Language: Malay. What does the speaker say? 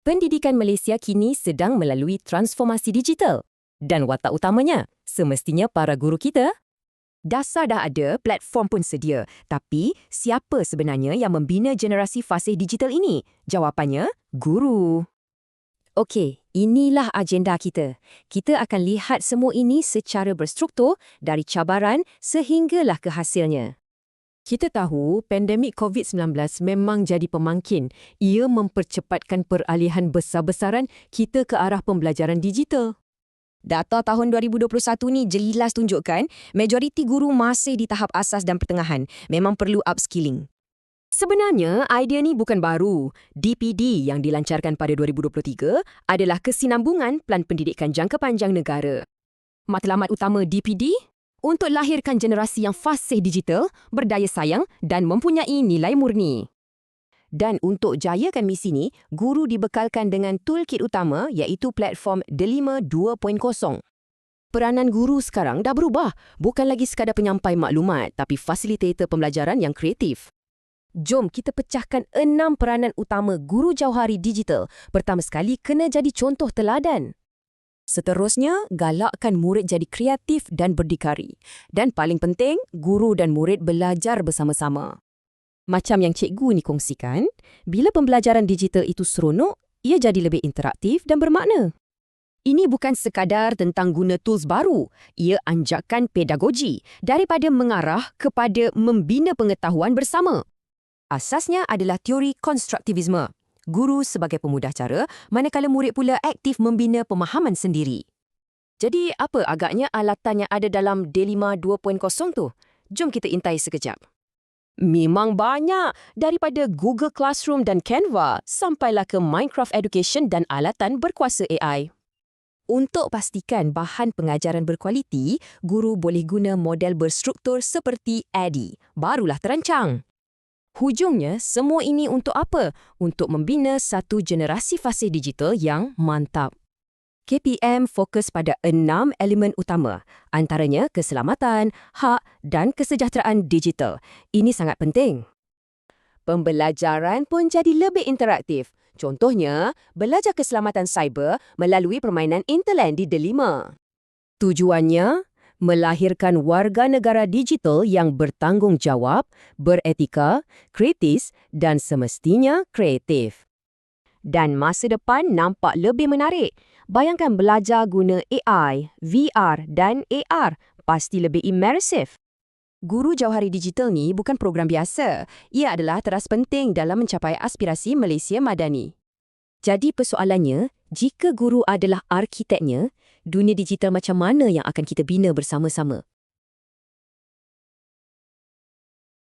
Pendidikan Malaysia kini sedang melalui transformasi digital. Dan watak utamanya, semestinya para guru kita. Dasar dah ada, platform pun sedia. Tapi, siapa sebenarnya yang membina generasi fasih digital ini? Jawapannya, guru. Okey, inilah agenda kita. Kita akan lihat semua ini secara berstruktur dari cabaran sehinggalah ke hasilnya. Kita tahu pandemik COVID-19 memang jadi pemangkin. Ia mempercepatkan peralihan besar-besaran kita ke arah pembelajaran digital. Data tahun 2021 ni jelas tunjukkan majoriti guru masih di tahap asas dan pertengahan. Memang perlu upskilling. Sebenarnya, idea ni bukan baru. DPD yang dilancarkan pada 2023 adalah kesinambungan Pelan Pendidikan Jangka Panjang Negara. Matlamat utama DPD untuk lahirkan generasi yang fasih digital, berdaya saing dan mempunyai nilai murni. Dan untuk jayakan misi ni, guru dibekalkan dengan toolkit utama iaitu platform Delima 2.0. Peranan guru sekarang dah berubah, bukan lagi sekadar penyampai maklumat tapi fasilitator pembelajaran yang kreatif. Jom kita pecahkan 6 peranan utama guru jauhari digital. Pertama sekali, kena jadi contoh teladan. Seterusnya, galakkan murid jadi kreatif dan berdikari. Dan paling penting, guru dan murid belajar bersama-sama. Macam yang cikgu ni kongsikan, bila pembelajaran digital itu seronok, ia jadi lebih interaktif dan bermakna. Ini bukan sekadar tentang guna tools baru, ia anjakan pedagogi daripada mengarah kepada membina pengetahuan bersama. Asasnya adalah teori konstruktivisme. Guru sebagai pemudah cara, manakala murid pula aktif membina pemahaman sendiri. Jadi, apa agaknya alatan yang ada dalam Delima 2.0 tu? Jom kita intai sekejap. Memang banyak, daripada Google Classroom dan Canva sampailah ke Minecraft Education dan alatan berkuasa AI. Untuk pastikan bahan pengajaran berkualiti, guru boleh guna model berstruktur seperti ADDIE. Barulah terancang. Hujungnya, semua ini untuk apa? Untuk membina satu generasi fasih digital yang mantap. KPM fokus pada 6 elemen utama, antaranya keselamatan, hak dan kesejahteraan digital. Ini sangat penting. Pembelajaran pun jadi lebih interaktif. Contohnya, belajar keselamatan cyber melalui permainan Interland di Delima. Tujuannya, melahirkan warga negara digital yang bertanggungjawab, beretika, kritis dan semestinya kreatif. Dan masa depan nampak lebih menarik. Bayangkan belajar guna AI, VR dan AR, pasti lebih imersif. Guru jauhari digital ni bukan program biasa. Ia adalah teras penting dalam mencapai aspirasi Malaysia Madani. Jadi persoalannya, jika guru adalah arkiteknya, dunia digital macam mana yang akan kita bina bersama-sama?